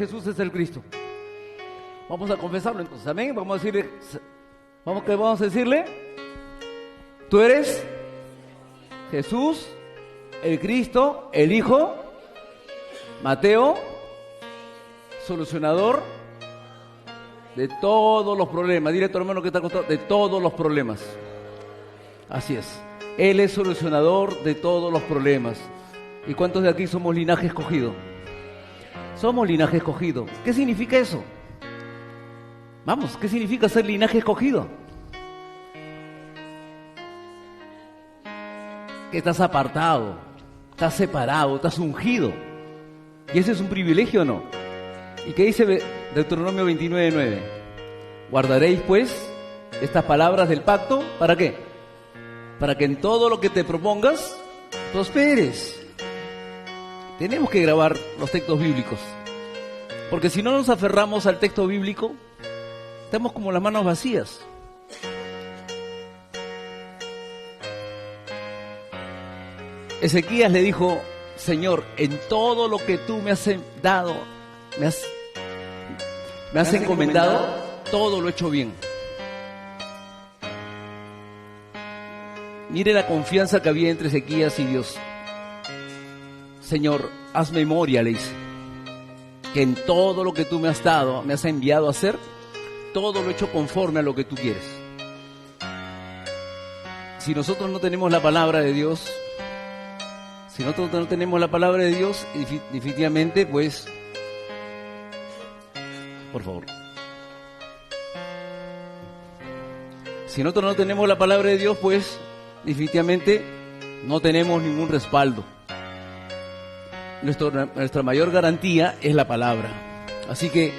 Jesús es el Cristo. Vamos a confesarlo entonces, amén. Vamos a decirle, ¿qué vamos a decirle? Tú eres Jesús, el Cristo, el Hijo, Mateo, solucionador de todos los problemas. Dile a tu hermano que está acostado, de todos los problemas. Así es. Él es solucionador de todos los problemas. ¿Y cuántos de aquí somos linaje escogido? Somos linaje escogido. ¿Qué significa eso? Vamos, ¿qué significa ser linaje escogido? Que estás apartado, estás separado, estás ungido. ¿Y ese es un privilegio o no? ¿Y qué dice Deuteronomio 29:9? Guardaréis pues estas palabras del pacto, ¿para qué? Para que en todo lo que te propongas, prosperes. Tenemos que grabar los textos bíblicos, porque si no nos aferramos al texto bíblico, estamos como las manos vacías. Ezequías le dijo: Señor, en todo lo que tú me has dado, me has encomendado, todo lo he hecho bien. Mire la confianza que había entre Ezequías y Dios. Señor, haz memoria, le dice, que en todo lo que tú me has dado, me has enviado a hacer, todo lo he hecho conforme a lo que tú quieres. Si nosotros no tenemos la palabra de Dios, definitivamente, pues, por favor. Si nosotros no tenemos la palabra de Dios, pues, definitivamente no tenemos ningún respaldo. Nuestra mayor garantía es la palabra. Así que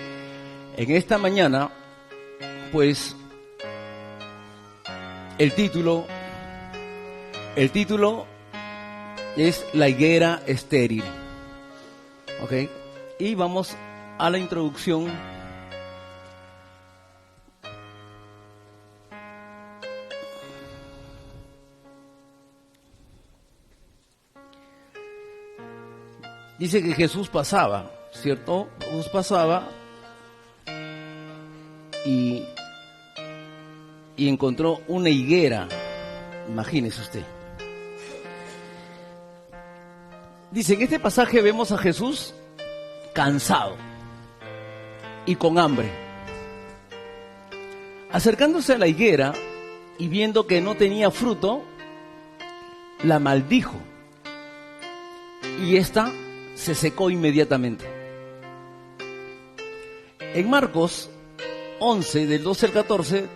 en esta mañana, pues, el título es La higuera estéril. ¿Ok? Y vamos a la introducción. Dice que Jesús pasaba, ¿cierto? Jesús pasaba y encontró una higuera. Imagínese usted. Dice, en este pasaje vemos a Jesús cansado y con hambre. Acercándose a la higuera y viendo que no tenía fruto, la maldijo. Y ésta se secó inmediatamente. En Marcos 11, del 12 al 14,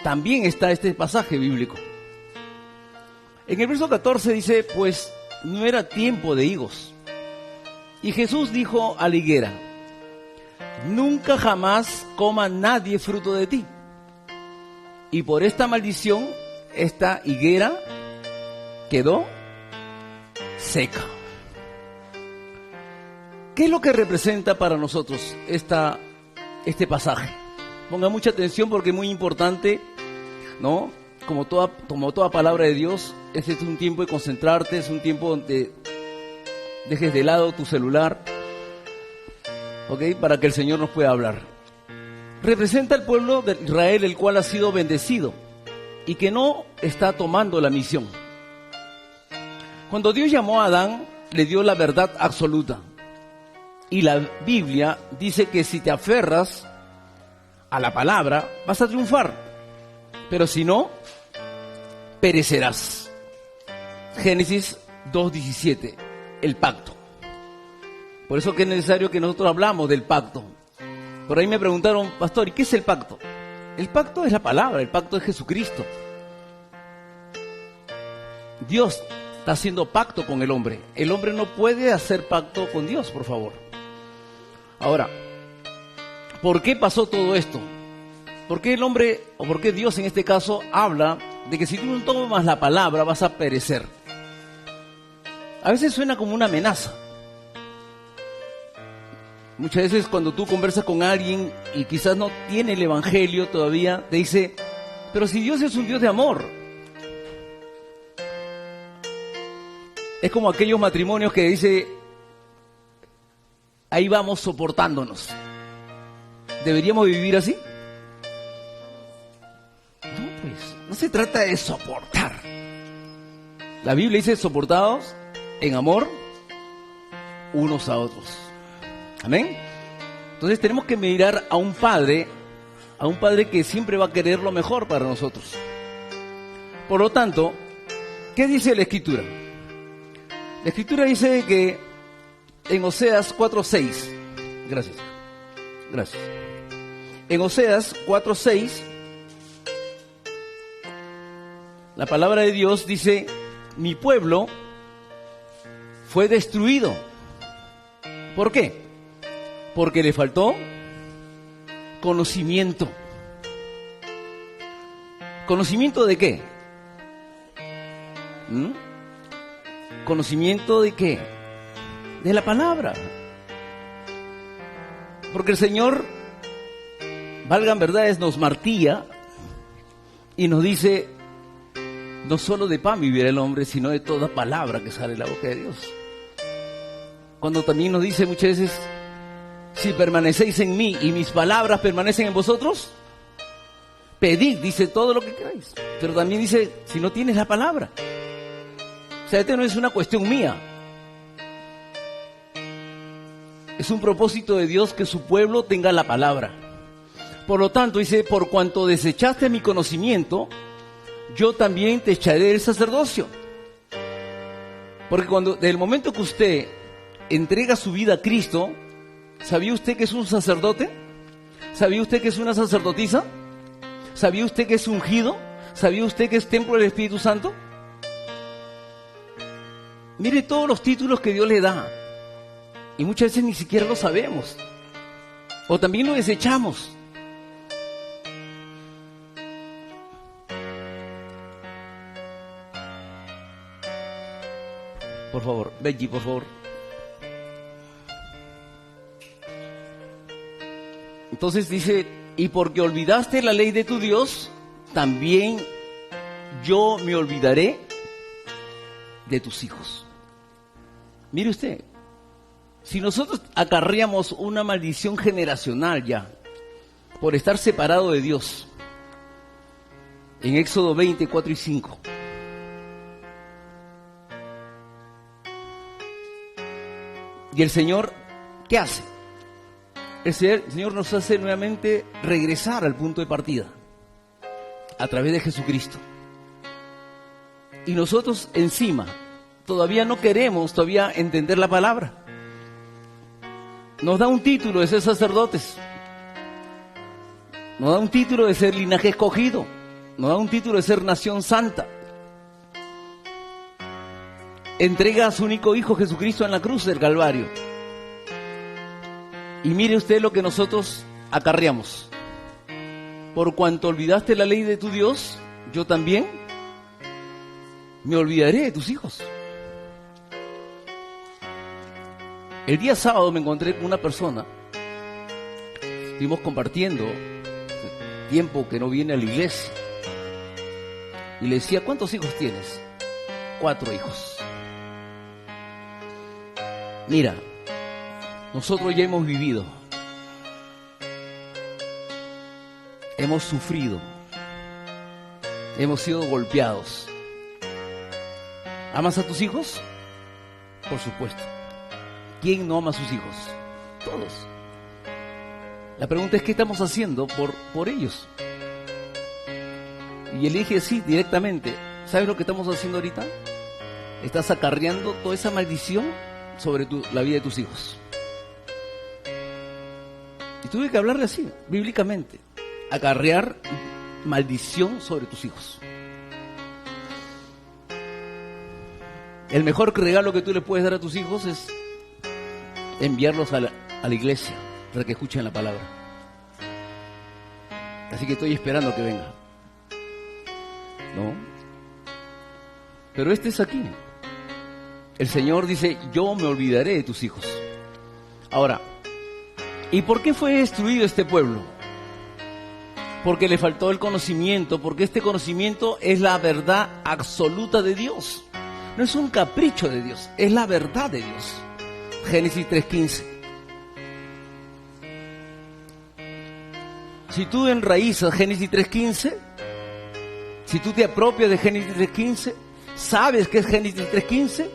también está este pasaje bíblico. En el verso 14 dice, pues no era tiempo de higos. Y Jesús dijo a la higuera, nunca jamás coma nadie fruto de ti. Y por esta maldición, esta higuera quedó seca. ¿Qué es lo que representa para nosotros este pasaje? Ponga mucha atención porque es muy importante, ¿no? Como toda palabra de Dios, este es un tiempo de concentrarte, es un tiempo donde dejes de lado tu celular, ¿ok? Para que el Señor nos pueda hablar. Representa al pueblo de Israel, el cual ha sido bendecido y que no está tomando la misión. Cuando Dios llamó a Adán, le dio la verdad absoluta. Y la Biblia dice que si te aferras a la palabra, vas a triunfar. Pero si no, perecerás. Génesis 2:17, el pacto. Por eso que es necesario que nosotros hablamos del pacto. Por ahí me preguntaron, pastor, ¿y qué es el pacto? El pacto es la palabra, el pacto es Jesucristo. Dios está haciendo pacto con el hombre. El hombre no puede hacer pacto con Dios, por favor. Ahora, ¿por qué pasó todo esto? ¿Por qué el hombre, o por qué Dios en este caso, habla de que si tú no tomas la palabra vas a perecer? A veces suena como una amenaza. Muchas veces cuando tú conversas con alguien y quizás no tiene el evangelio todavía, te dice, pero si Dios es un Dios de amor. Es como aquellos matrimonios que dice, ahí vamos soportándonos. ¿Deberíamos vivir así? No, pues, no se trata de soportar. La Biblia dice soportados en amor unos a otros. Amén. Entonces tenemos que mirar a un padre que siempre va a querer lo mejor para nosotros. Por lo tanto, ¿qué dice la Escritura? La Escritura dice que en Oseas 4:6, gracias. En Oseas 4:6, la palabra de Dios dice: mi pueblo fue destruido. ¿Por qué? Porque le faltó conocimiento. ¿Conocimiento de qué? ¿Conocimiento de qué? De la palabra. Porque el Señor, valgan verdades, nos martilla y nos dice: no solo de pan vivirá el hombre, sino de toda palabra que sale de la boca de Dios. Cuando también nos dice muchas veces: si permanecéis en mí y mis palabras permanecen en vosotros, pedid, dice, todo lo que queráis. Pero también dice: si no tienes la palabra. O sea, esto no es una cuestión mía. Es un propósito de Dios que su pueblo tenga la palabra. Por lo tanto, dice: por cuanto desechaste mi conocimiento, yo también te echaré del sacerdocio. Porque desde el momento que usted entrega su vida a Cristo, ¿sabía usted que es un sacerdote? ¿Sabía usted que es una sacerdotisa? ¿Sabía usted que es ungido? ¿Sabía usted que es templo del Espíritu Santo? Mire todos los títulos que Dios le da. Y muchas veces ni siquiera lo sabemos. O también lo desechamos. Por favor, Benji, por favor. Entonces dice: y porque olvidaste la ley de tu Dios, también yo me olvidaré de tus hijos. Mire usted, si nosotros acarreamos una maldición generacional ya, por estar separado de Dios, en Éxodo 20, 4 y 5, y el Señor, ¿qué hace? El Señor nos hace nuevamente regresar al punto de partida, a través de Jesucristo. Y nosotros encima todavía no queremos entender la palabra. Nos da un título de ser sacerdotes, nos da un título de ser linaje escogido, nos da un título de ser nación santa. Entrega a su único Hijo Jesucristo en la cruz del Calvario. Y mire usted lo que nosotros acarreamos: por cuanto olvidaste la ley de tu Dios, yo también me olvidaré de tus hijos. El día sábado me encontré con una persona, estuvimos compartiendo tiempo que no viene a la iglesia, y le decía: ¿cuántos hijos tienes? 4 hijos. Mira, nosotros ya hemos vivido, hemos sufrido, hemos sido golpeados. ¿Amas a tus hijos? Por supuesto. ¿Quién no ama a sus hijos? Todos. La pregunta es: ¿qué estamos haciendo por ellos? Y él dije: sí, directamente. ¿Sabes lo que estamos haciendo ahorita? Estás acarreando toda esa maldición sobre la vida de tus hijos. Y tuve que hablarle así, bíblicamente: acarrear maldición sobre tus hijos. El mejor regalo que tú le puedes dar a tus hijos es enviarlos a la iglesia para que escuchen la palabra. Así que estoy esperando que venga. ¿No? Pero este es aquí. El Señor dice: yo me olvidaré de tus hijos. Ahora, ¿y por qué fue destruido este pueblo? Porque le faltó el conocimiento, porque este conocimiento es la verdad absoluta de Dios. No es un capricho de Dios, es la verdad de Dios. Génesis 3:15. Si tú enraizas Génesis 3.15, si tú te apropias de Génesis 3.15, sabes que es Génesis 3.15,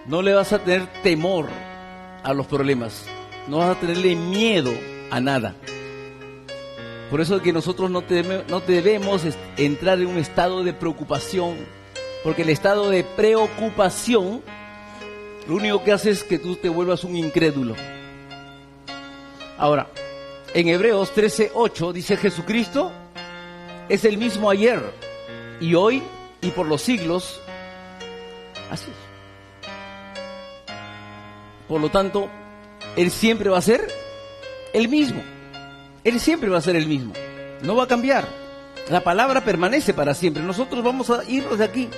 no le vas a tener temor a los problemas, no vas a tenerle miedo a nada. Por eso es que nosotros no debemos entrar en un estado de preocupación, porque el estado de preocupación lo único que hace es que tú te vuelvas un incrédulo. Ahora, en Hebreos 13:8 dice: Jesucristo es el mismo ayer y hoy y por los siglos. Así es. Por lo tanto, Él siempre va a ser el mismo. Él siempre va a ser el mismo. No va a cambiar. La palabra permanece para siempre. Nosotros vamos a irnos de aquí.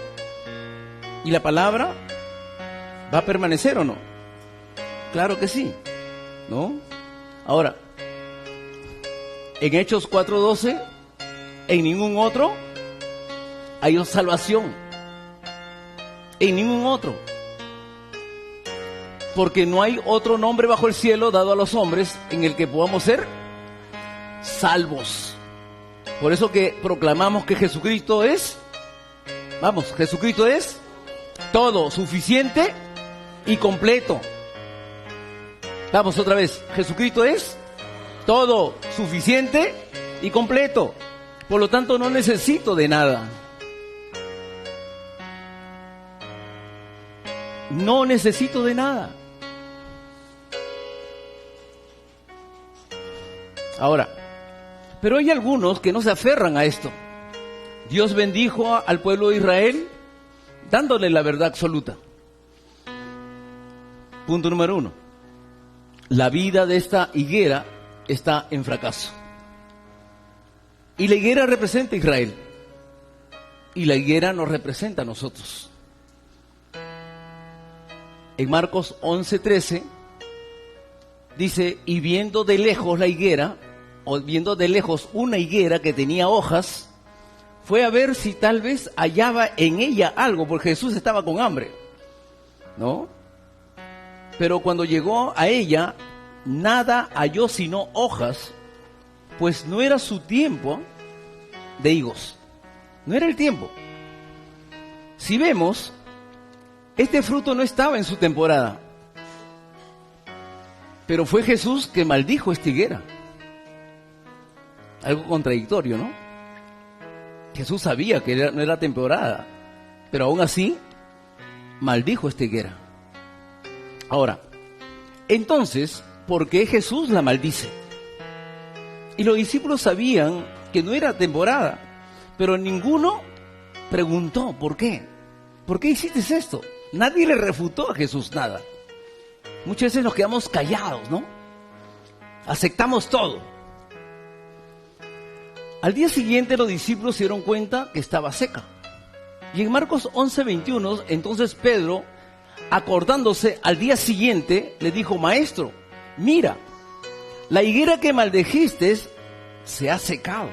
¿Y la palabra va a permanecer o no? Claro que sí, ¿no? Ahora, en Hechos 4:12, en ningún otro hay salvación. En ningún otro. Porque no hay otro nombre bajo el cielo dado a los hombres en el que podamos ser salvos. Por eso que proclamamos que Jesucristo es, Jesucristo es todo, suficiente y completo. Vamos otra vez, Jesucristo es todo, suficiente y completo. Por lo tanto, no necesito de nada. No necesito de nada. Ahora, pero hay algunos que no se aferran a esto. Dios bendijo al pueblo de Israel dándole la verdad absoluta. Punto número 1. La vida de esta higuera está en fracaso. Y la higuera representa a Israel. Y la higuera nos representa a nosotros. En Marcos 11:13 dice: y viendo de lejos la higuera, o viendo de lejos una higuera que tenía hojas, fue a ver si tal vez hallaba en ella algo, porque Jesús estaba con hambre, ¿no? Pero cuando llegó a ella, nada halló sino hojas, pues no era su tiempo de higos. No era el tiempo. Si vemos, este fruto no estaba en su temporada. Pero fue Jesús que maldijo esta higuera. Algo contradictorio, ¿no? Jesús sabía que no era temporada, pero aún así maldijo esta higuera. Ahora, entonces, ¿por qué Jesús la maldice? Y los discípulos sabían que no era temporada, pero ninguno preguntó ¿por qué? ¿Por qué hiciste esto? Nadie le refutó a Jesús nada. Muchas veces nos quedamos callados, ¿no? Aceptamos todo. Al día siguiente los discípulos se dieron cuenta que estaba seca. Y en Marcos 11:21, entonces Pedro, acordándose al día siguiente, le dijo: Maestro, mira, la higuera que maldijiste se ha secado.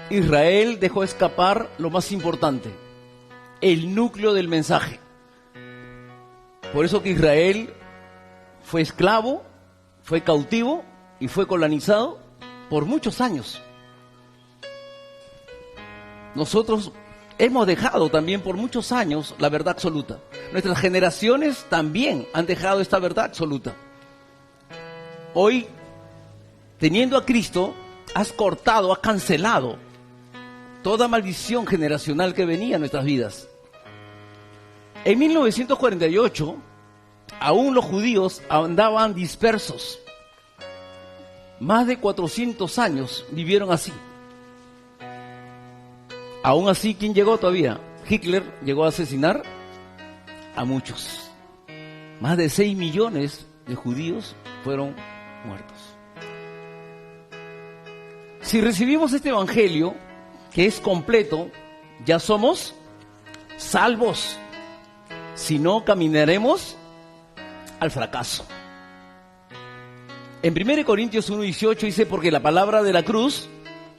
Israel dejó escapar lo más importante, el núcleo del mensaje. Por eso que Israel fue esclavo, fue cautivo y fue colonizado por muchos años. Nosotros hemos dejado también por muchos años la verdad absoluta. Nuestras generaciones también han dejado esta verdad absoluta. Hoy, teniendo a Cristo, has cortado, has cancelado toda maldición generacional que venía a nuestras vidas. En 1948, aún los judíos andaban dispersos. Más de 400 años vivieron así. Aún así, ¿quién llegó todavía? Hitler llegó a asesinar a muchos. Más de 6 millones de judíos fueron muertos. Si recibimos este evangelio, que es completo, ya somos salvos. Si no, caminaremos al fracaso. En 1 Corintios 1:18 dice: porque la palabra de la cruz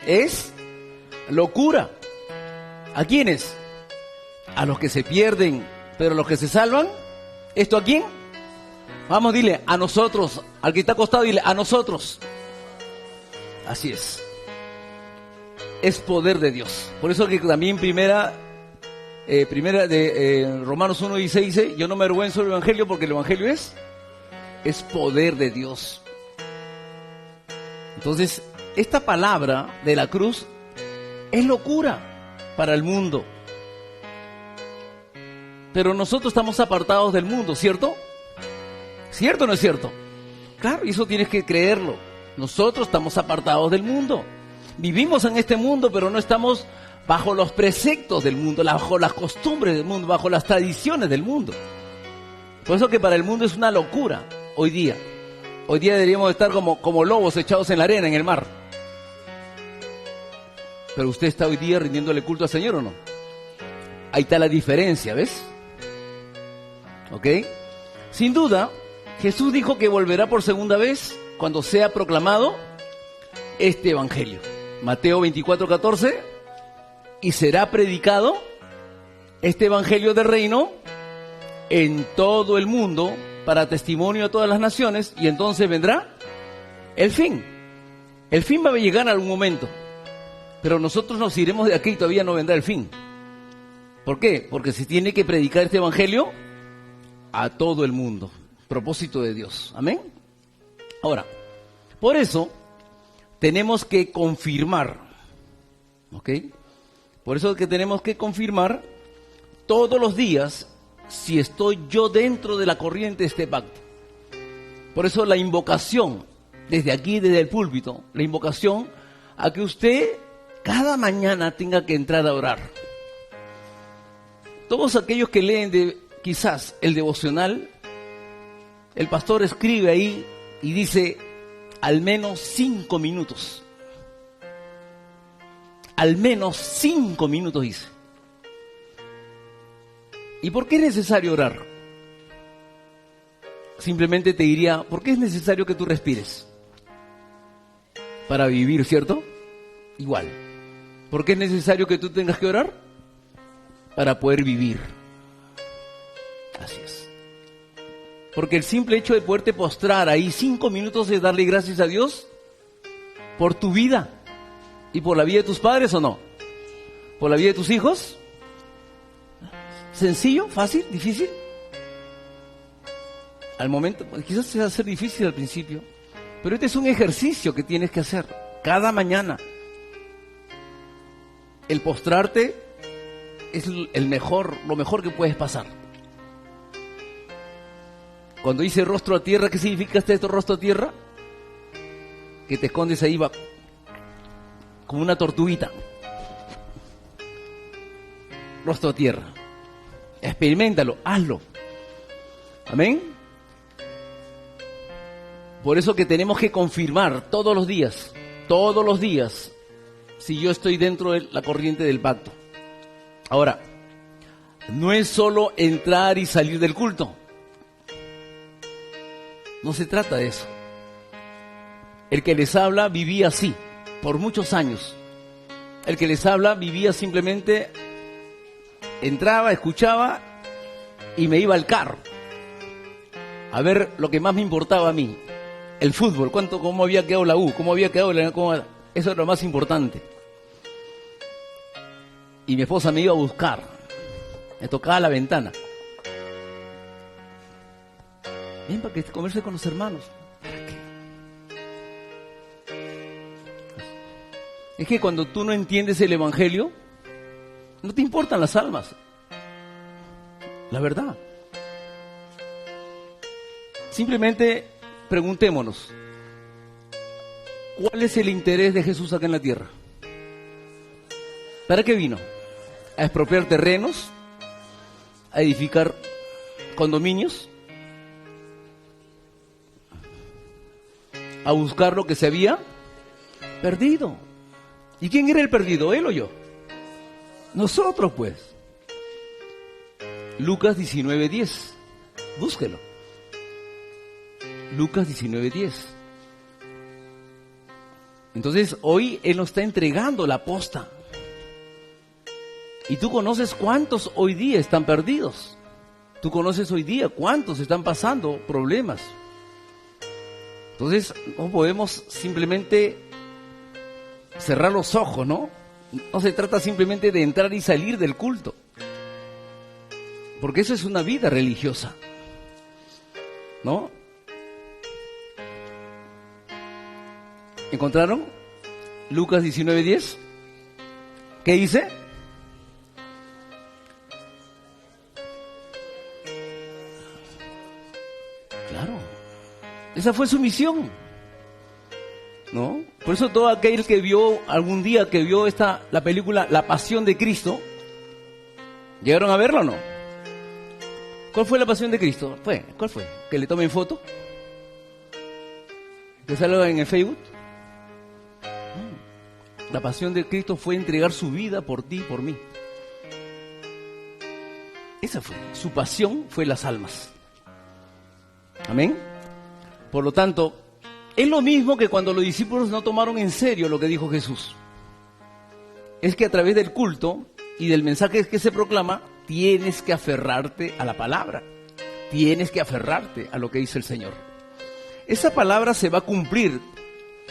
es locura. ¿A quiénes? A los que se pierden, pero a los que se salvan. ¿Esto a quién? Vamos, dile, a nosotros. Al que está acostado, dile, a nosotros. Así es. Es poder de Dios. Por eso que también primera de Romanos 1:16 dice, yo no me avergüenzo del Evangelio porque el Evangelio es poder de Dios. Entonces, esta palabra de la cruz es locura para el mundo. Pero nosotros estamos apartados del mundo, ¿cierto? ¿Cierto o no es cierto? Claro, y eso tienes que creerlo. Nosotros estamos apartados del mundo. Vivimos en este mundo, pero no estamos bajo los preceptos del mundo, bajo las costumbres del mundo, bajo las tradiciones del mundo. Por eso que para el mundo es una locura hoy día. Hoy día deberíamos estar como lobos echados en la arena, en el mar. Pero usted está hoy día rindiéndole culto al Señor, ¿o no? Ahí está la diferencia, ¿ves? ¿Ok? Sin duda, Jesús dijo que volverá por segunda vez cuando sea proclamado este Evangelio. Mateo 24:14, y será predicado este Evangelio del reino en todo el mundo para testimonio a todas las naciones, y entonces vendrá el fin. El fin va a llegar en algún momento, pero nosotros nos iremos de aquí y todavía no vendrá el fin. ¿Por qué? Porque se tiene que predicar este Evangelio a todo el mundo. Propósito de Dios. Amén. Ahora, por eso tenemos que confirmar, ¿ok? Por eso es que tenemos que confirmar todos los días si estoy yo dentro de la corriente de este pacto. Por eso la invocación, desde aquí, desde el púlpito, la invocación a que usted cada mañana tenga que entrar a orar. Todos aquellos que leen quizás el devocional, el pastor escribe ahí y dice al menos 5 minutos. Al menos 5 minutos dice. ¿Y por qué es necesario orar? Simplemente te diría, ¿por qué es necesario que tú respires? Para vivir, ¿cierto? Igual. ¿Por qué es necesario que tú tengas que orar? Para poder vivir. Así es. Porque el simple hecho de poderte postrar ahí 5 minutos es darle gracias a Dios por tu vida y por la vida de tus padres, ¿o no? ¿Por la vida de tus hijos? ¿Sencillo? ¿Fácil? ¿Difícil? Al momento, quizás se va a hacer difícil al principio, pero este es un ejercicio que tienes que hacer cada mañana. El postrarte es lo mejor que puedes pasar. Cuando dice rostro a tierra, ¿qué significa esto, rostro a tierra? Que te escondes ahí como una tortuguita. Rostro a tierra. Experiméntalo, hazlo. Amén. Por eso que tenemos que confirmar todos los días, si yo estoy dentro de la corriente del pacto. Ahora, no es solo entrar y salir del culto. No se trata de eso. El que les habla vivía así, por muchos años. El que les habla vivía simplemente, entraba, escuchaba y me iba al carro. A ver lo que más me importaba a mí, el fútbol, cómo había quedado la U, cómo había quedado eso era lo más importante. Y mi esposa me iba a buscar, me tocaba la ventana. Ven para que converse con los hermanos. Es que cuando tú no entiendes el Evangelio, no te importan las almas. La verdad. Simplemente preguntémonos, ¿cuál es el interés de Jesús acá en la tierra? ¿Para qué vino? ¿A expropiar terrenos? ¿A edificar condominios? ¿A buscar lo que se había perdido? ¿Y quién era el perdido? ¿Él o yo? Nosotros, pues. Lucas 19:10. Búsquelo. Lucas 19:10. Entonces, hoy Él nos está entregando la posta. Y tú conoces cuántos hoy día están perdidos. Tú conoces hoy día cuántos están pasando problemas. Entonces, no podemos simplemente cerrar los ojos, ¿no? No se trata simplemente de entrar y salir del culto, porque eso es una vida religiosa, ¿no? ¿Encontraron? Lucas 19:10. ¿Qué dice? Claro, esa fue su misión, ¿no? Por eso todo aquel que vio algún día, que vio la película La Pasión de Cristo, ¿llegaron a verla o no? ¿Cuál fue la Pasión de Cristo? ¿Cuál fue? ¿Que le tomen foto? ¿Que salga en el Facebook? La Pasión de Cristo fue entregar su vida por ti y por mí. Esa fue, su pasión fue las almas. Amén. Por lo tanto, es lo mismo que cuando los discípulos no tomaron en serio lo que dijo Jesús. Es que a través del culto y del mensaje que se proclama, tienes que aferrarte a la palabra. Tienes que aferrarte a lo que dice el Señor. Esa palabra se va a cumplir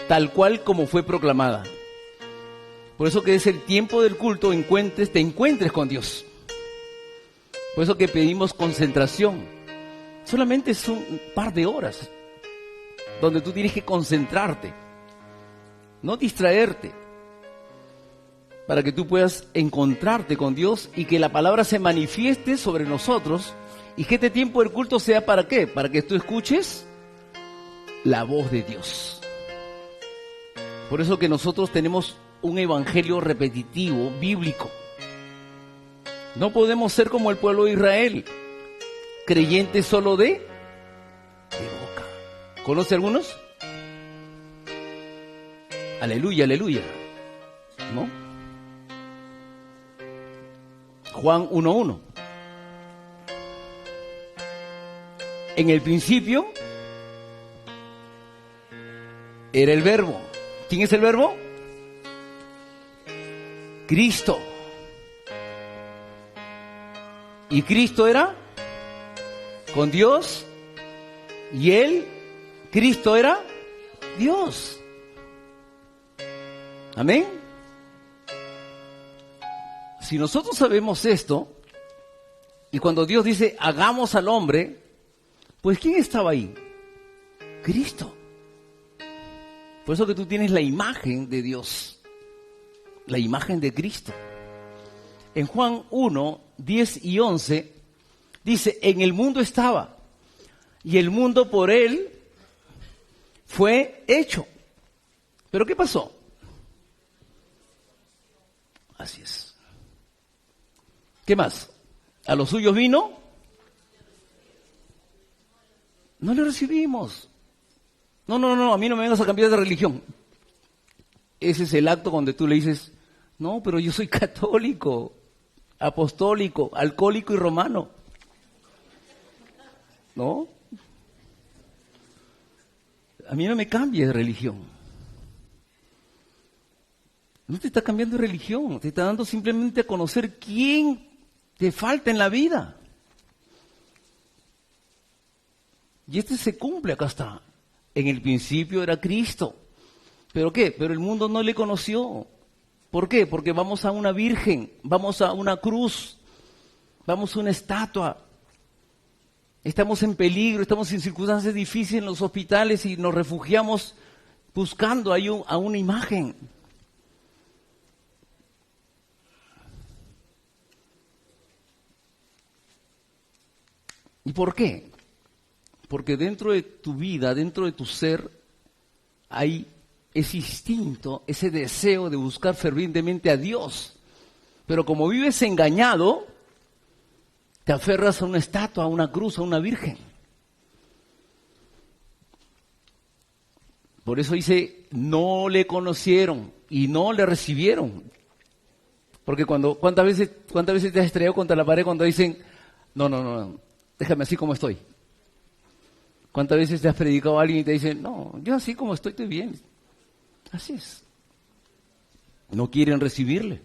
tal cual como fue proclamada. Por eso que es el tiempo del culto, te encuentres con Dios. Por eso que pedimos concentración. Solamente es un par de horas donde tú tienes que concentrarte, no distraerte, para que tú puedas encontrarte con Dios y que la palabra se manifieste sobre nosotros, y que este tiempo del culto sea ¿para qué? Para que tú escuches la voz de Dios. Por eso que nosotros tenemos un evangelio repetitivo, bíblico. No podemos ser como el pueblo de Israel, creyentes solo de boca. ¿Conoce algunos? Aleluya, aleluya. ¿No? Juan 1:1. En el principio era el Verbo. ¿Quién es el Verbo? Cristo. Y Cristo era con Dios, y Cristo era Dios. Amén. Si nosotros sabemos esto, y cuando Dios dice hagamos al hombre, pues ¿quién estaba ahí? Cristo. Por eso que tú tienes la imagen de Dios, la imagen de Cristo. En Juan 1:10-11 dice, en el mundo estaba, y el mundo por él fue hecho. ¿Pero qué pasó? Así es. ¿Qué más? ¿A los suyos vino? No le recibimos. No, a mí no me vengas a cambiar de religión. Ese es el acto donde tú le dices, no, pero yo soy católico, apostólico, alcohólico y romano. ¿No? A mí no me cambies de religión. No te está cambiando de religión, te está dando simplemente a conocer quién te falta en la vida. Y se cumple, acá está. En el principio era Cristo. ¿Pero qué? Pero el mundo no le conoció. ¿Por qué? Porque vamos a una virgen, vamos a una cruz, vamos a una estatua. Estamos en peligro, estamos en circunstancias difíciles en los hospitales y nos refugiamos buscando a una imagen. ¿Y por qué? Porque dentro de tu vida, dentro de tu ser, hay ese instinto, ese deseo de buscar fervientemente a Dios. Pero como vives engañado, te aferras a una estatua, a una cruz, a una virgen. Por eso dice, no le conocieron y no le recibieron. Porque ¿cuántas veces te has estrellado contra la pared cuando dicen, no, déjame así como estoy? ¿Cuántas veces te has predicado a alguien y te dicen, no, yo así como estoy bien? Así es. No quieren recibirle.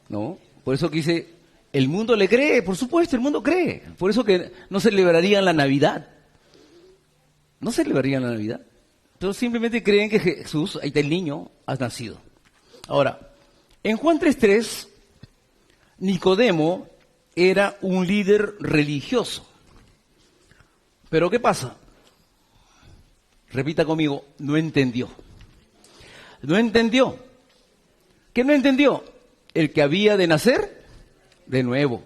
¿No? Por eso que dice, El mundo le cree, por supuesto, el mundo cree. Por eso que no celebrarían la Navidad. No celebrarían la Navidad. Pero simplemente creen que Jesús, ahí está el niño, ha nacido. Ahora, en Juan 3:3, Nicodemo era un líder religioso. Pero ¿qué pasa? Repita conmigo, no entendió. No entendió. ¿Qué no entendió? El que había de nacer de nuevo.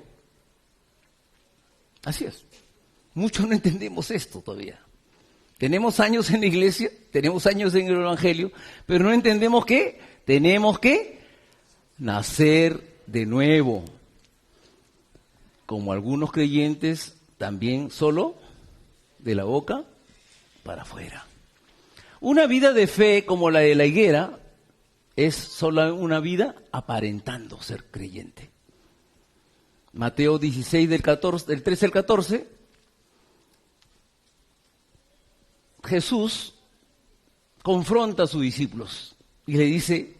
Así es. Muchos no entendemos esto todavía. Tenemos años en la iglesia, tenemos años en el Evangelio, pero no entendemos que tenemos que nacer de nuevo. Como algunos creyentes, también solo de la boca para afuera. Una vida de fe como la de la higuera es solo una vida aparentando ser creyente. Mateo 16, del 13 al 14, Jesús confronta a sus discípulos y le dice,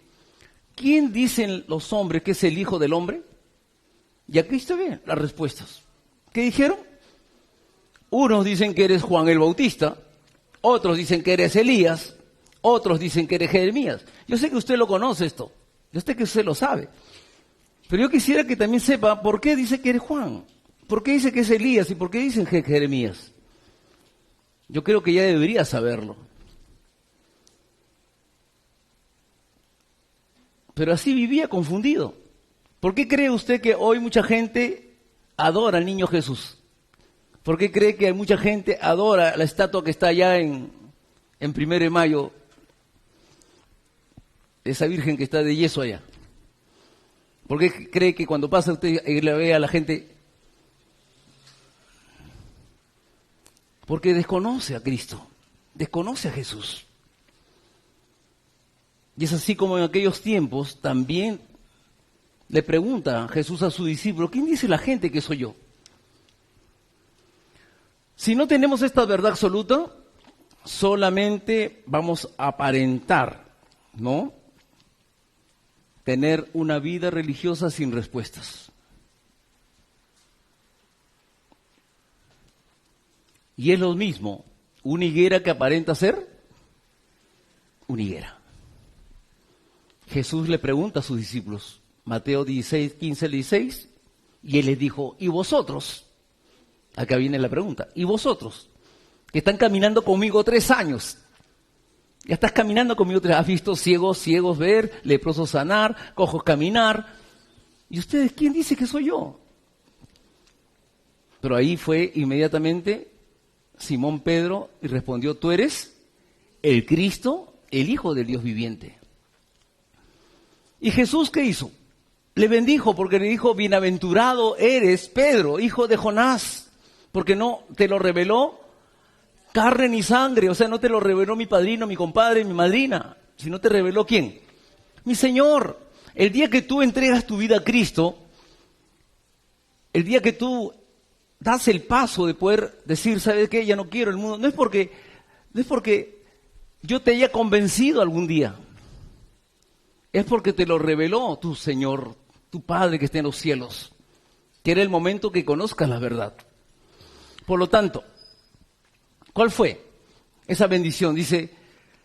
¿quién dicen los hombres que es el Hijo del Hombre? Y aquí está bien las respuestas. ¿Qué dijeron? Unos dicen que eres Juan el Bautista, otros dicen que eres Elías, otros dicen que eres Jeremías. Yo sé que usted lo conoce esto, yo sé que usted lo sabe, pero yo quisiera que también sepa por qué dice que eres Juan, por qué dice que es Elías y por qué dicen que es Jeremías. Yo creo que ya debería saberlo. Pero así vivía confundido. ¿Por qué cree usted que hoy mucha gente adora al niño Jesús? ¿Por qué cree que mucha gente adora la estatua que está allá en 1 de Mayo? Esa virgen que está de yeso allá. ¿Por qué cree que cuando pasa usted y le ve a la gente? Porque desconoce a Cristo, desconoce a Jesús. Y es así como en aquellos tiempos también le pregunta Jesús a su discípulo, ¿quién dice la gente que soy yo? Si no tenemos esta verdad absoluta, solamente vamos a aparentar, ¿no? Tener una vida religiosa sin respuestas. Y es lo mismo, una higuera que aparenta ser una higuera. Jesús le pregunta a sus discípulos, Mateo 16, 15 al 16, y él les dijo, ¿y vosotros? Acá viene la pregunta, ¿y vosotros? Que están caminando conmigo 3 años. Ya estás caminando conmigo 3 años. Has visto ciegos ver, leprosos sanar, cojos caminar. ¿Y ustedes quién dice que soy yo? Pero ahí fue inmediatamente Simón Pedro y respondió, tú eres el Cristo, el Hijo del Dios viviente. ¿Y Jesús qué hizo? Le bendijo porque le dijo, bienaventurado eres Pedro, hijo de Jonás, porque no te lo reveló carne ni sangre, o sea, no te lo reveló mi padrino, mi compadre, mi madrina, sino te reveló ¿quién? Mi Señor. El día que tú entregas tu vida a Cristo, el día que tú das el paso de poder decir, ¿sabes qué? Ya no quiero el mundo. No es porque yo te haya convencido algún día. Es porque te lo reveló tu Señor, tu Padre que está en los cielos, que era el momento que conozcas la verdad. Por lo tanto, ¿cuál fue esa bendición? Dice,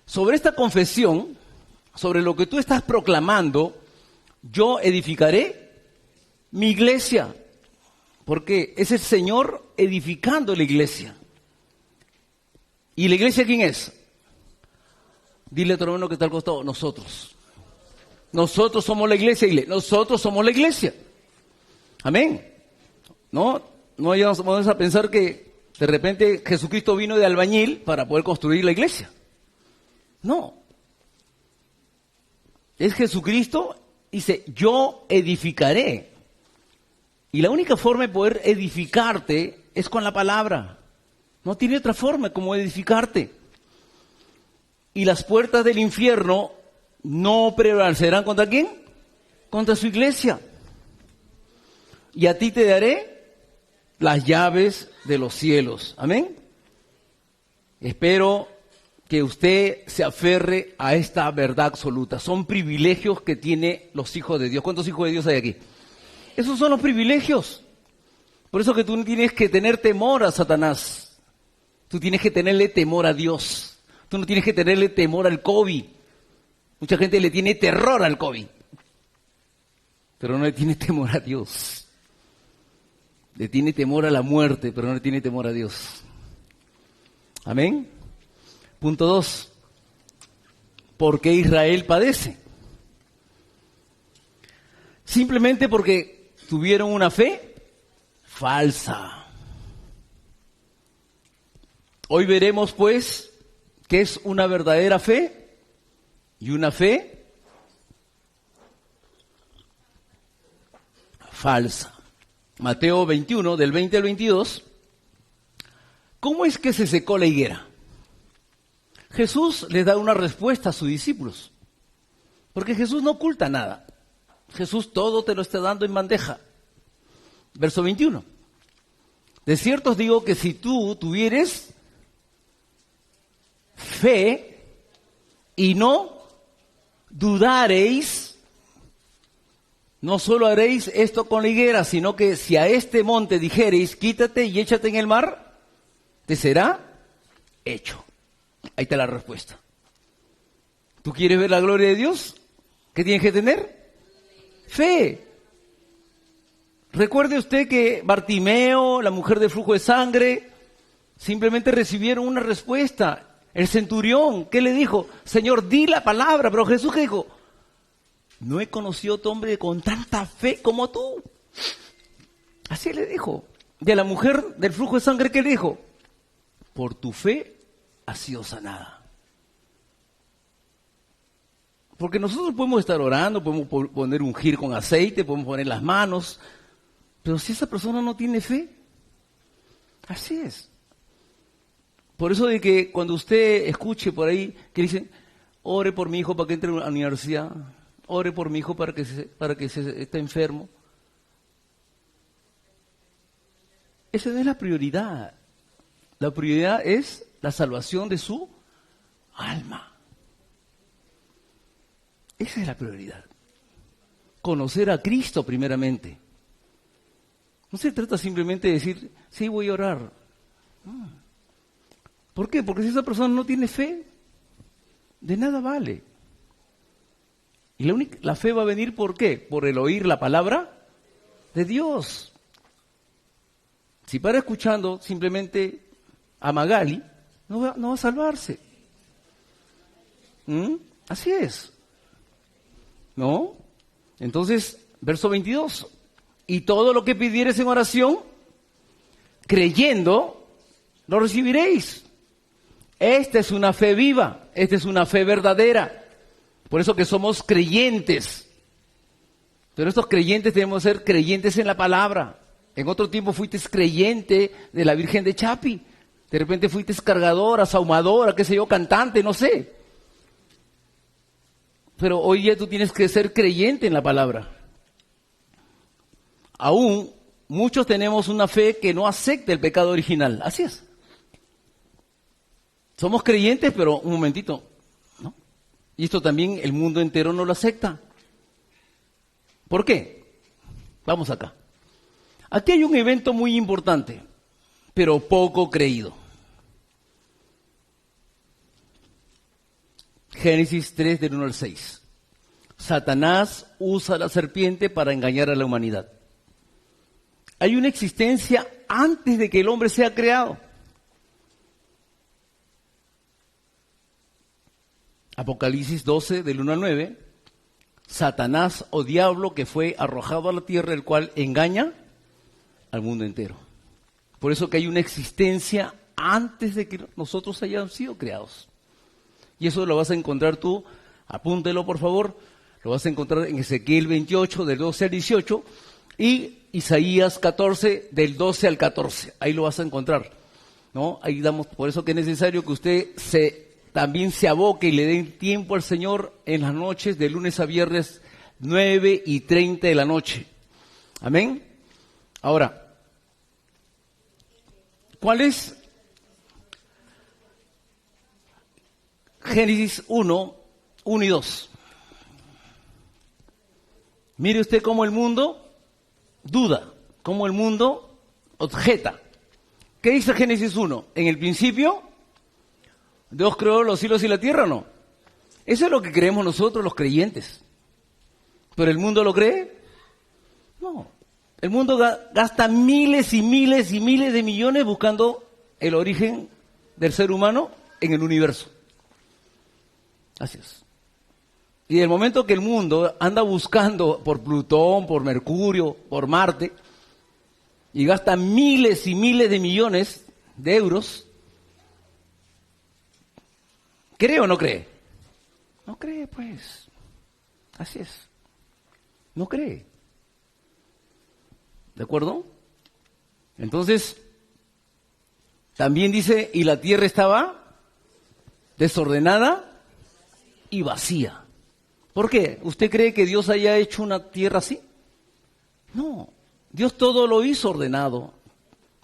sobre esta confesión, sobre lo que tú estás proclamando, yo edificaré mi iglesia. Porque es el Señor edificando la iglesia. ¿Y la iglesia quién es? Dile a tu hermano que está al costado, nosotros. Nosotros somos la iglesia, nosotros somos la iglesia. Amén. No vamos a pensar que de repente Jesucristo vino de albañil para poder construir la iglesia. No. Es Jesucristo, dice, yo edificaré. Y la única forma de poder edificarte es con la palabra. No tiene otra forma como edificarte. Y las puertas del infierno no prevalecerán ¿contra quién? Contra su iglesia. Y a ti te daré las llaves de los cielos. Amén. Espero que usted se aferre a esta verdad absoluta. Son privilegios que tienen los hijos de Dios. ¿Cuántos hijos de Dios hay aquí? Esos son los privilegios. Por eso que tú no tienes que tener temor a Satanás. Tú tienes que tenerle temor a Dios. Tú no tienes que tenerle temor al COVID. Mucha gente le tiene terror al COVID, pero no le tiene temor a Dios. Le tiene temor a la muerte, pero no le tiene temor a Dios. Amén. Punto 2. ¿Por qué Israel padece? Simplemente porque tuvieron una fe falsa. Hoy veremos, pues, qué es una verdadera fe y una fe falsa. Mateo 21, del 20 al 22. ¿Cómo es que se secó la higuera? Jesús les da una respuesta a sus discípulos, porque Jesús no oculta nada. Jesús todo te lo está dando en bandeja. Verso 21. De cierto os digo que si tú tuvieres fe y no dudareis, no solo haréis esto con la higuera, sino que si a este monte dijereis, quítate y échate en el mar, te será hecho. Ahí está la respuesta. ¿Tú quieres ver la gloria de Dios? ¿Qué tienes que tener? Fe. Recuerde usted que Bartimeo, la mujer del flujo de sangre, simplemente recibieron una respuesta. El centurión, ¿qué le dijo? Señor, di la palabra. Pero Jesús, ¿qué dijo? No he conocido a otro hombre con tanta fe como tú. Así le dijo. De la mujer del flujo de sangre, ¿qué le dijo? Por tu fe has sido sanada. Porque nosotros podemos estar orando, podemos poner ungir con aceite, podemos poner las manos, pero si esa persona no tiene fe, así es. Por eso de que cuando usted escuche por ahí que dicen, ore por mi hijo para que entre a la universidad, ore por mi hijo para que se esté enfermo. Esa no es la prioridad. La prioridad es la salvación de su alma. Esa es la prioridad. Conocer a Cristo primeramente. No se trata simplemente de decir, sí, voy a orar. No. ¿Por qué? Porque si esa persona no tiene fe, de nada vale. Y la fe va a venir ¿por qué? Por el oír la palabra de Dios. Si para escuchando simplemente a Magali, no va a salvarse. Así es. ¿No? Entonces, verso 22. Y todo lo que pidieres en oración, creyendo, lo recibiréis. Esta es una fe viva, esta es una fe verdadera. Por eso que somos creyentes. Pero estos creyentes debemos ser creyentes en la palabra. En otro tiempo fuiste creyente de la Virgen de Chapi. De repente fuiste cargadora, saumadora, qué sé yo, cantante, no sé. Pero hoy ya tú tienes que ser creyente en la palabra. Aún muchos tenemos una fe que no acepta el pecado original. Así es. Somos creyentes, pero un momentito, ¿no? Y esto también el mundo entero no lo acepta. ¿Por qué? Vamos acá. Aquí hay un evento muy importante, pero poco creído. Génesis 3, del 1 al 6. Satanás usa la serpiente para engañar a la humanidad. Hay una existencia antes de que el hombre sea creado. Apocalipsis 12, del 1 al 9. Satanás o diablo que fue arrojado a la tierra, el cual engaña al mundo entero. Por eso que hay una existencia antes de que nosotros hayamos sido creados. Y eso lo vas a encontrar tú, apúntelo por favor, lo vas a encontrar en Ezequiel 28, del 12 al 18, y Isaías 14, del 12 al 14. Ahí lo vas a encontrar, ¿no? Ahí damos, por eso que es necesario que usted también se aboque y le dé tiempo al Señor en las noches, de lunes a viernes, 9:30 de la noche. Amén. Ahora, ¿cuál es? Génesis 1 y 2. Mire usted cómo el mundo duda, cómo el mundo objeta. ¿Qué dice Génesis 1? En el principio, Dios creó los cielos y la tierra, ¿o no? Eso es lo que creemos nosotros los creyentes. ¿Pero el mundo lo cree? No. El mundo gasta miles y miles y miles de millones buscando el origen del ser humano en el universo. Así es. Y del momento que el mundo anda buscando por Plutón, por Mercurio, por Marte, y gasta miles y miles de millones de euros, ¿cree o no cree? No cree, pues. Así es. No cree. ¿De acuerdo? Entonces, también dice, y la tierra estaba desordenada y vacía. ¿Por qué? ¿Usted cree que Dios haya hecho una tierra así? No. Dios todo lo hizo ordenado.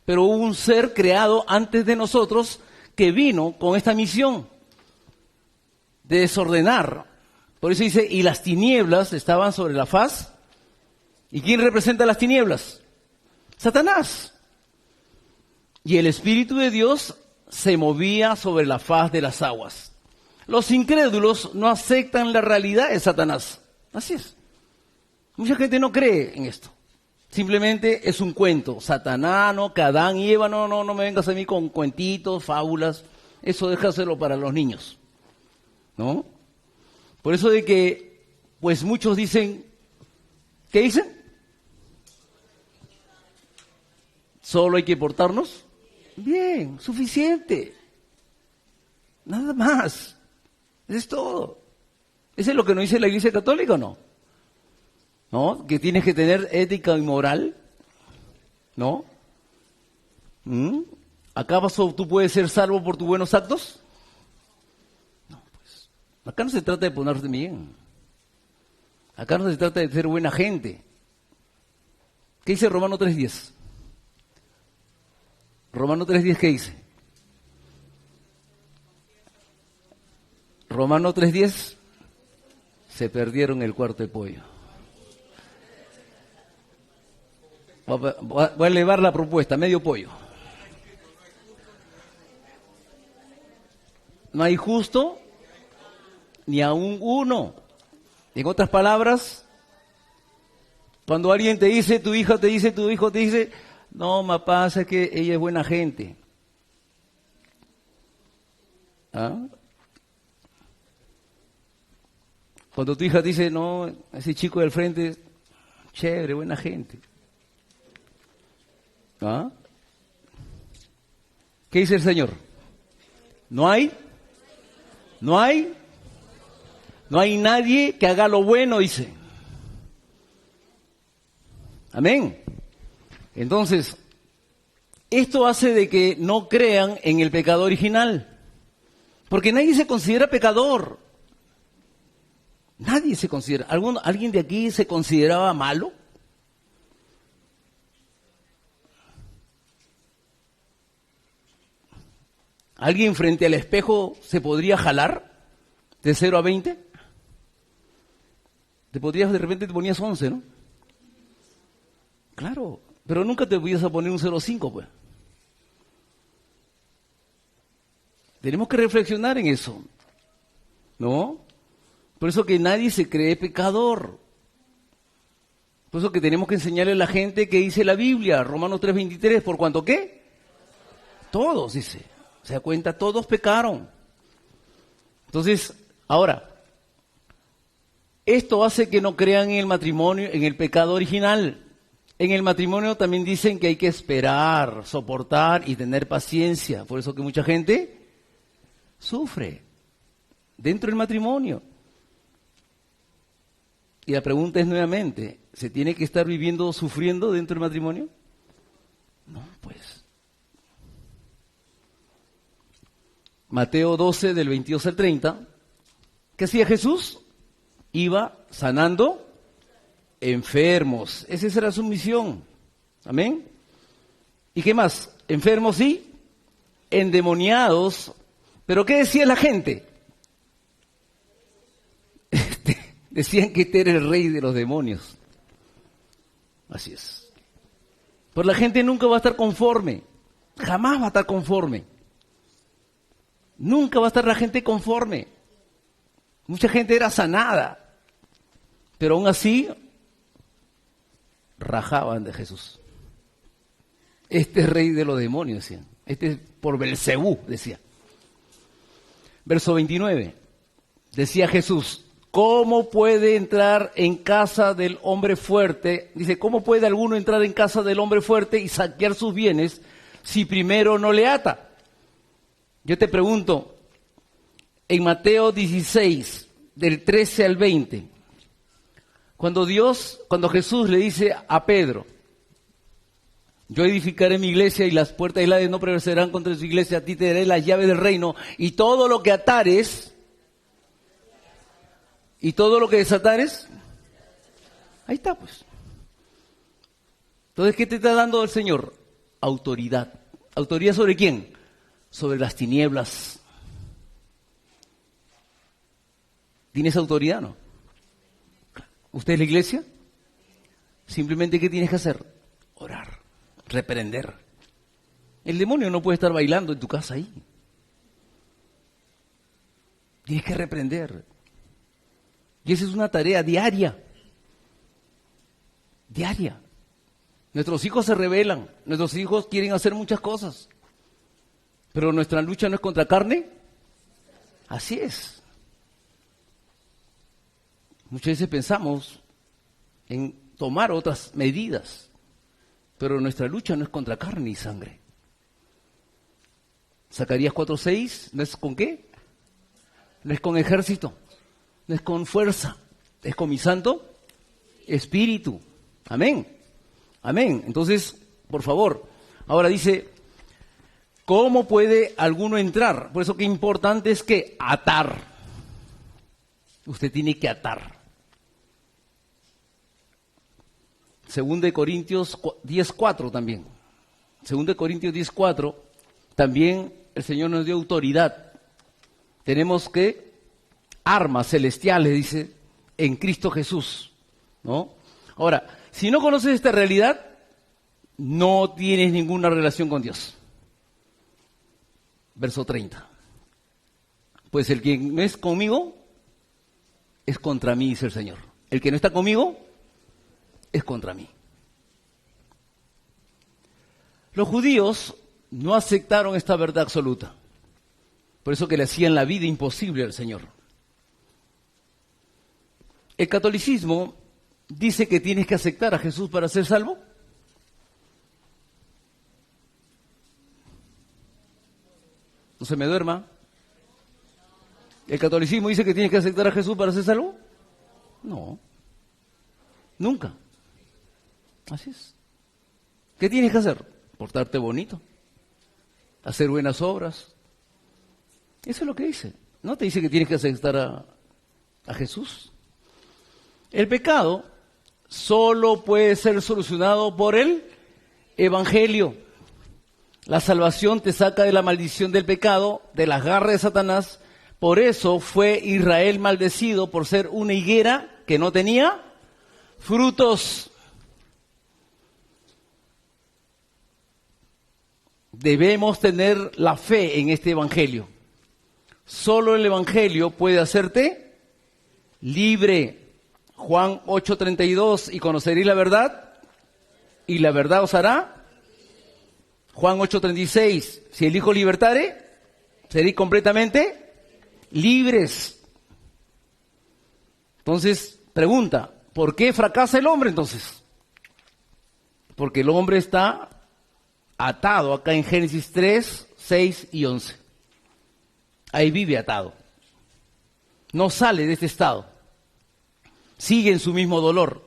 Pero hubo un ser creado antes de nosotros que vino con esta misión de desordenar. Por eso dice, y las tinieblas estaban sobre la faz. ¿Y quién representa las tinieblas? Satanás. Y el Espíritu de Dios se movía sobre la faz de las aguas. Los incrédulos no aceptan la realidad de Satanás. Así es. Mucha gente no cree en esto. Simplemente es un cuento. Satanás, no, que Adán y Eva, no me vengas a mí con cuentitos, fábulas. Eso déjaselo para los niños. ¿No? Por eso de que, pues muchos dicen, ¿qué dicen? Solo hay que portarnos bien, suficiente. Nada más. Eso es todo. ¿Eso es lo que nos dice la Iglesia Católica o no? ¿No? Que tienes que tener ética y moral. ¿No? ¿Acaso tú puedes ser salvo por tus buenos actos? No, pues. Acá no se trata de ponerte bien. Acá no se trata de ser buena gente. ¿Qué dice Romano 3:10? Romano 3:10, ¿qué dice? Romano 3:10, se perdieron el cuarto de pollo. Voy a elevar la propuesta, medio pollo. No hay justo ni aún uno. En otras palabras, cuando alguien te dice, tu hija te dice, tu hijo te dice, no, papá, es que ella es buena gente. ¿Ah? Cuando tu hija te dice, no, ese chico del frente, chévere, buena gente. ¿Ah? ¿Qué dice el Señor? No hay nadie que haga lo bueno, dice. Amén. Entonces, esto hace de que no crean en el pecado original. Porque nadie se considera pecador. Nadie se considera. ¿Alguien de aquí se consideraba malo? ¿Alguien frente al espejo se podría jalar de 0 a 20? De repente te ponías 11, ¿no? Claro, pero nunca te podías a poner un 0,5, pues. Tenemos que reflexionar en eso, ¿no? Por eso que nadie se cree pecador. Por eso que tenemos que enseñarle a la gente que dice la Biblia, Romanos 3:23, ¿por cuanto qué? Todos, dice. ¿Se da cuenta? Todos pecaron. Entonces, ahora, esto hace que no crean en el matrimonio, en el pecado original. En el matrimonio también dicen que hay que esperar, soportar y tener paciencia. Por eso que mucha gente sufre dentro del matrimonio. Y la pregunta es nuevamente, ¿se tiene que estar viviendo sufriendo dentro del matrimonio? No, pues. Mateo 12, del 22 al 30. ¿Qué hacía Jesús? Iba sanando enfermos. Esa era su misión. Amén. ¿Y qué más? Enfermos y endemoniados. ¿Pero qué decía la gente? Decían que este era el rey de los demonios. Así es. Pero la gente nunca va a estar conforme. Jamás va a estar conforme. Nunca va a estar la gente conforme. Mucha gente era sanada, pero aún así rajaban de Jesús. Este es rey de los demonios, decían. Este es por Belcebú, decía. Verso 29. Decía Jesús, ¿cómo puede entrar en casa del hombre fuerte? Dice, ¿cómo puede alguno entrar en casa del hombre fuerte y saquear sus bienes si primero no le ata? Yo te pregunto, en Mateo 16, del 13 al 20, cuando Jesús le dice a Pedro, yo edificaré mi iglesia y las puertas del Hades no prevalecerán contra su iglesia, a ti te daré las llaves del reino, y todo lo que atares, y todo lo que desatares, ahí está pues. Entonces, ¿qué te está dando el Señor? Autoridad. ¿Autoridad sobre quién? Sobre las tinieblas. ¿Tienes autoridad o no? ¿Usted es la iglesia? Simplemente, ¿qué tienes que hacer? Orar, reprender. El demonio no puede estar bailando en tu casa ahí. Tienes que reprender. Y esa es una tarea diaria. Diaria. Nuestros hijos se rebelan, nuestros hijos quieren hacer muchas cosas. Pero nuestra lucha no es contra carne. Así es. Muchas veces pensamos en tomar otras medidas, pero nuestra lucha no es contra carne y sangre. Zacarías 4:6, ¿no es con qué? No es con ejército, no es con fuerza, es con mi santo espíritu. Amén. Amén. Entonces, por favor, ahora dice, ¿cómo puede alguno entrar? Por eso que importante es que atar. Usted tiene que atar. Segunda de Corintios 10:4 también. Segunda de Corintios 10:4, también el Señor nos dio autoridad. Tenemos que armas celestiales, dice, en Cristo Jesús, ¿no? Ahora, si no conoces esta realidad, no tienes ninguna relación con Dios. Verso 30. Pues el que no es conmigo, es contra mí, dice el Señor. El que no está conmigo, es contra mí. Los judíos no aceptaron esta verdad absoluta. Por eso que le hacían la vida imposible al Señor. El catolicismo dice que tienes que aceptar a Jesús para ser salvo. No se me duerma. ¿El catolicismo dice que tienes que aceptar a Jesús para ser salvo? No. Nunca. Así es. ¿Qué tienes que hacer? Portarte bonito. Hacer buenas obras. Eso es lo que dice. No te dice que tienes que aceptar a Jesús. El pecado solo puede ser solucionado por el Evangelio. La salvación te saca de la maldición del pecado, de las garras de Satanás. Por eso fue Israel maldecido por ser una higuera que no tenía frutos. Debemos tener la fe en este Evangelio. Solo el Evangelio puede hacerte libre. Juan 8:32, y conoceréis la verdad, y la verdad os hará. Juan 8:36, si el Hijo libertare, seréis completamente libres. Entonces, pregunta, ¿por qué fracasa el hombre entonces? Porque el hombre está atado acá en Génesis 3, 6 y 11. Ahí vive atado. No sale de este estado. Sigue en su mismo dolor,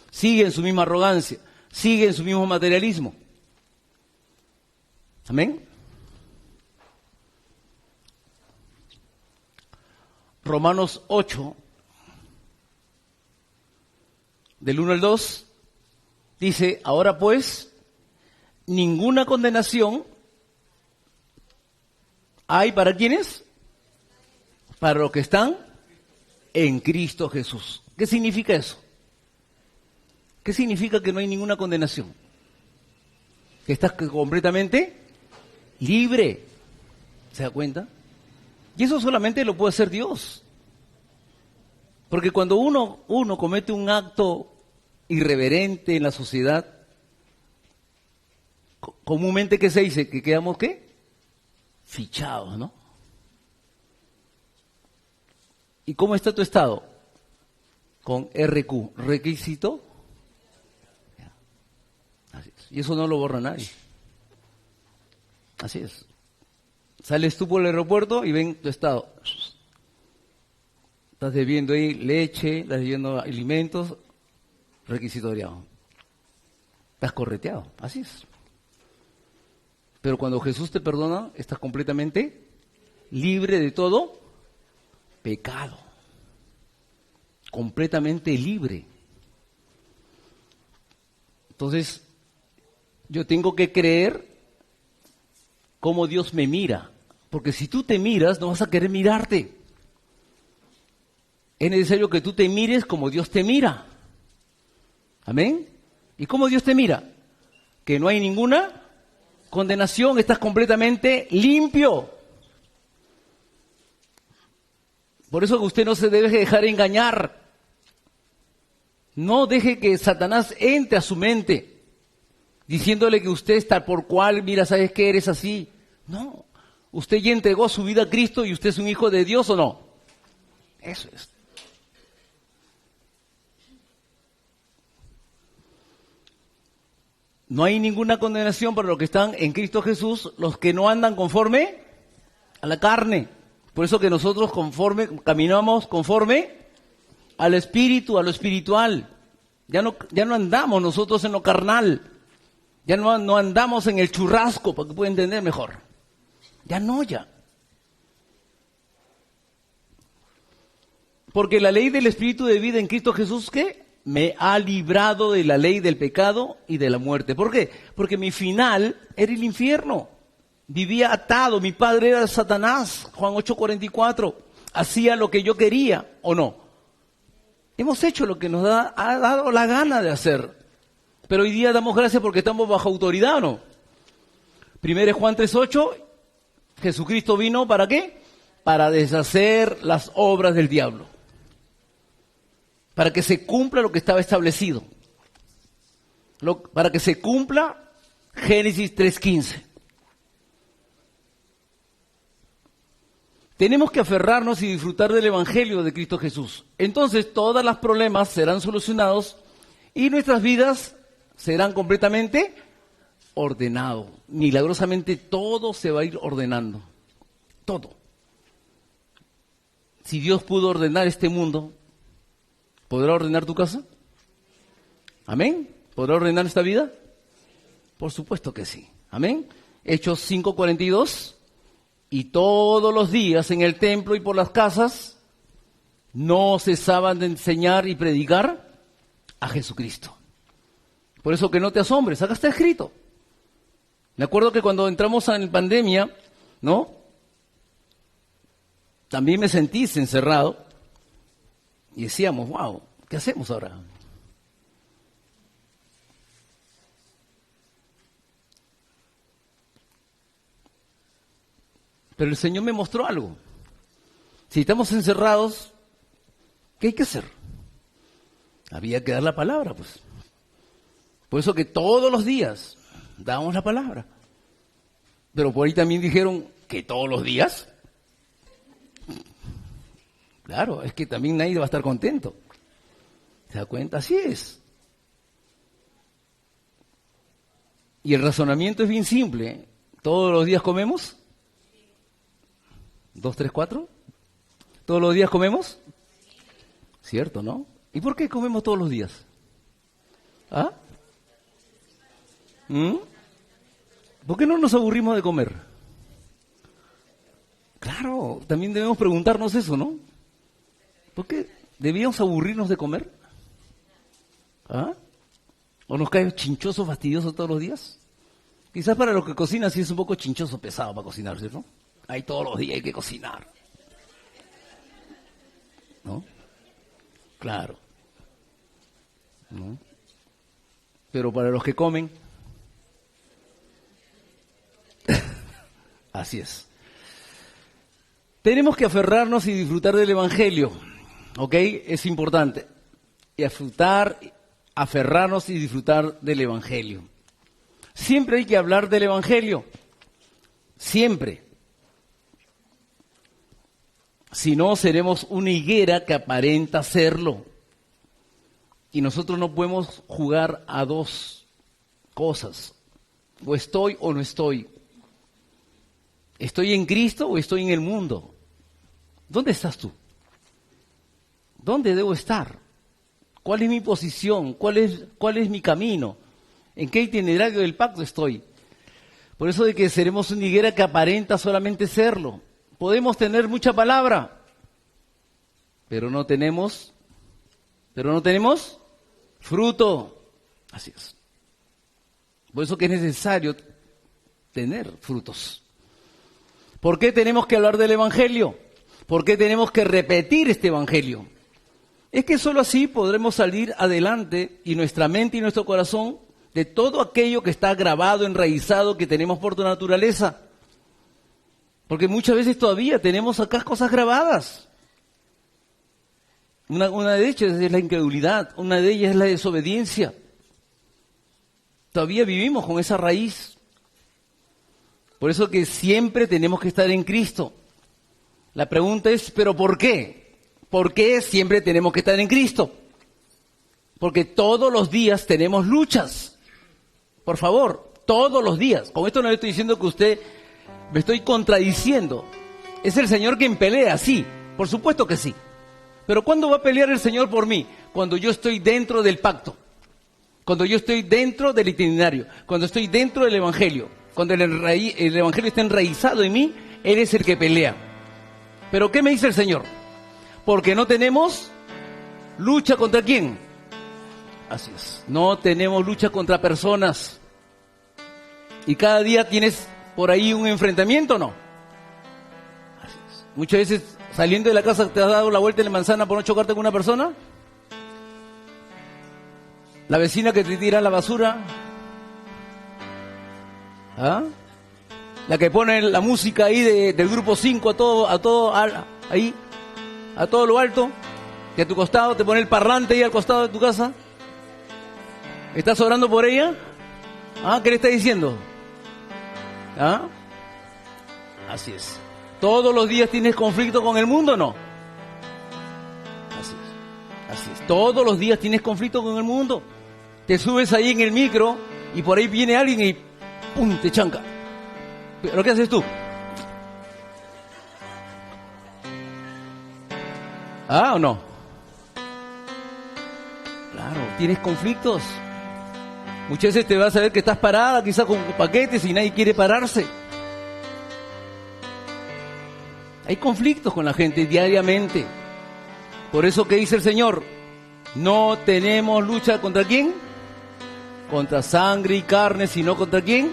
sigue en su misma arrogancia, sigue en su mismo materialismo. Amén. Romanos 8, del 1 al 2, dice, ahora pues, ninguna condenación hay para ¿quiénes? Para los que están en Cristo Jesús. ¿Qué significa eso? ¿Qué significa que no hay ninguna condenación? Que estás completamente libre. ¿Se da cuenta? Y eso solamente lo puede hacer Dios. Porque cuando uno comete un acto irreverente en la sociedad, comúnmente, ¿qué se dice? Que quedamos, ¿qué? Fichados, ¿no? ¿Y cómo está tu estado? Con RQ, requisito. Así es. Y eso no lo borra nadie. Así es. Sales tú por el aeropuerto y ven tu estado. Estás debiendo ahí leche, estás debiendo alimentos, requisitoriado. Estás correteado, así es. Pero cuando Jesús te perdona, estás completamente libre de todo pecado. Completamente libre. Entonces, yo tengo que creer cómo Dios me mira. Porque si tú te miras, no vas a querer mirarte. Es necesario que tú te mires como Dios te mira. ¿Amén? ¿Y cómo Dios te mira? Que no hay ninguna condenación, estás completamente limpio. Por eso que usted no se debe dejar engañar. No deje que Satanás entre a su mente, diciéndole que usted está por cual, mira, ¿sabes qué? Eres así. No, usted ya entregó su vida a Cristo y usted es un hijo de Dios, ¿o no? Eso es. No hay ninguna condenación para los que están en Cristo Jesús, los que no andan conforme a la carne. Por eso que nosotros caminamos conforme al Espíritu, a lo espiritual. Ya no andamos nosotros en lo carnal. Ya no andamos en el churrasco, para que pueda entender mejor. Ya. Porque la ley del Espíritu de vida en Cristo Jesús, ¿qué? Me ha librado de la ley del pecado y de la muerte. ¿Por qué? Porque mi final era el infierno. Vivía atado, mi padre era Satanás, Juan 8:44. Hacía lo que yo quería, ¿o no? Hemos hecho lo que nos ha dado la gana de hacer. Pero hoy día damos gracias porque estamos bajo autoridad, ¿o no? Primero Juan 3:8, Jesucristo vino, ¿para qué? Para deshacer las obras del diablo. Para que se cumpla lo que estaba establecido. Para que se cumpla Génesis 3:15. Tenemos que aferrarnos y disfrutar del Evangelio de Cristo Jesús. Entonces todos los problemas serán solucionados y nuestras vidas serán completamente ordenados. Milagrosamente todo se va a ir ordenando. Todo. Si Dios pudo ordenar este mundo, ¿podrá ordenar tu casa? ¿Amén? ¿Podrá ordenar esta vida? Por supuesto que sí. ¿Amén? Hechos 5:42. Y todos los días en el templo y por las casas no cesaban de enseñar y predicar a Jesucristo. Por eso que no te asombres, acá está escrito. Me acuerdo que cuando entramos en pandemia, ¿no? También me sentí encerrado y decíamos, wow, ¿qué hacemos ahora? Pero el Señor me mostró algo. Si estamos encerrados, ¿qué hay que hacer? Había que dar la palabra, pues. Por eso que todos los días dábamos la palabra. Pero por ahí también dijeron que todos los días. Claro, es que también nadie va a estar contento. ¿Se da cuenta? Así es. Y el razonamiento es bien simple. ¿Todos los días comemos? 2, 3, 4. ¿Todos los días comemos? Cierto, ¿no? ¿Y por qué comemos todos los días? ¿Ah? ¿Por qué no nos aburrimos de comer? Claro, también debemos preguntarnos eso, ¿no? ¿Por qué debíamos aburrirnos de comer? ¿Ah? ¿O nos cae chinchoso, fastidioso todos los días? Quizás para los que cocinan sí es un poco chinchoso, pesado para cocinar, ¿cierto? Ahí todos los días hay que cocinar. ¿No? Claro. ¿No? Pero para los que comen, Así es. Tenemos que aferrarnos y disfrutar del Evangelio, ¿ok? Es importante. Y aferrarnos y disfrutar del Evangelio. Siempre hay que hablar del Evangelio. Siempre. Si no, seremos una higuera que aparenta serlo. Y nosotros no podemos jugar a dos cosas. O estoy o no estoy. ¿Estoy en Cristo o estoy en el mundo? ¿Dónde estás tú? ¿Dónde debo estar? ¿Cuál es mi posición? ¿Cuál es mi camino? ¿En qué itinerario del pacto estoy? Por eso de que seremos una higuera que aparenta solamente serlo. Podemos tener mucha palabra, pero no tenemos fruto. Así es. Por eso que es necesario tener frutos. ¿Por qué tenemos que hablar del Evangelio? ¿Por qué tenemos que repetir este Evangelio? Es que solo así podremos salir adelante y nuestra mente y nuestro corazón de todo aquello que está grabado, enraizado, que tenemos por tu naturaleza. Porque muchas veces todavía tenemos acá cosas grabadas. Una de ellas es la incredulidad, una de ellas es la desobediencia. Todavía vivimos con esa raíz. Por eso que siempre tenemos que estar en Cristo. La pregunta es, ¿pero por qué? ¿Por qué siempre tenemos que estar en Cristo? Porque todos los días tenemos luchas. Por favor, todos los días. Con esto no le estoy diciendo que usted me estoy contradiciendo. Es el Señor quien pelea, sí, por supuesto que sí. Pero ¿cuándo va a pelear el Señor por mí? Cuando yo estoy dentro del pacto. Cuando yo estoy dentro del itinerario. Cuando estoy dentro del Evangelio. Cuando el Evangelio está enraizado en mí, Él es el que pelea. ¿Pero qué me dice el Señor? Porque no tenemos lucha contra ¿quién? Así es. No tenemos lucha contra personas. Y cada día tienes por ahí un enfrentamiento, ¿no? Así es. Muchas veces saliendo de la casa te has dado la vuelta en la manzana por no chocarte con una persona. La vecina que te tira la basura. ¿Ah? La que pone la música ahí del grupo 5 a todo lo alto, que a tu costado te pone el parlante ahí al costado de tu casa. ¿Estás orando por ella? ¿Ah? ¿Qué le está diciendo? ¿Ah? Así es. ¿Todos los días tienes conflicto con el mundo o no? Así es. Así es. Todos los días tienes conflicto con el mundo. Te subes ahí en el micro y por ahí viene alguien y ¡pum! Te chanca. ¿Pero qué haces tú? ¿Ah o no? Claro, tienes conflictos. Muchas veces te vas a ver que estás parada, quizás con paquetes y nadie quiere pararse. Hay conflictos con la gente diariamente. Por eso que dice el Señor, no tenemos lucha contra ¿quién? Contra sangre y carne, sino contra ¿quién?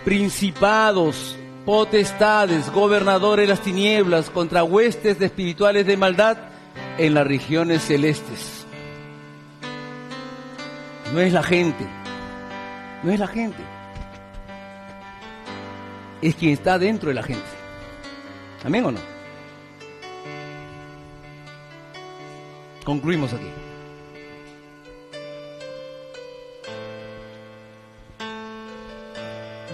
Principados, potestades, gobernadores de las tinieblas, contra huestes de espirituales de maldad en las regiones celestes. No es la gente. No es la gente. Es quien está dentro de la gente. ¿Amén o no? Concluimos aquí.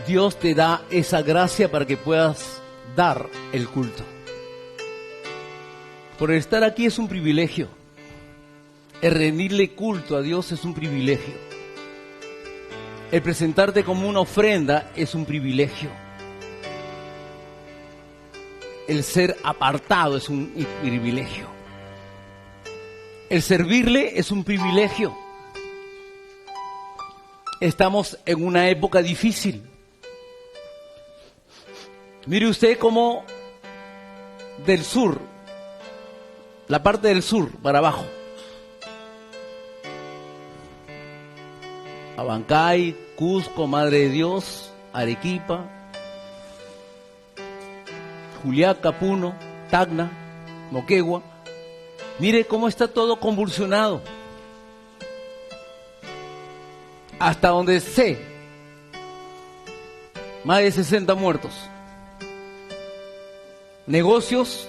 Dios te da esa gracia para que puedas dar el culto. Por el estar aquí es un privilegio. El rendirle culto a Dios es un privilegio. El presentarte como una ofrenda es un privilegio. El ser apartado es un privilegio. El servirle es un privilegio. Estamos en una época difícil. Mire usted cómo del sur, la parte del sur para abajo, Abancay, Cusco, Madre de Dios, Arequipa, Juliaca, Puno, Tacna, Moquegua. Mire cómo está todo convulsionado. Hasta donde sé, más de 60 muertos. negocios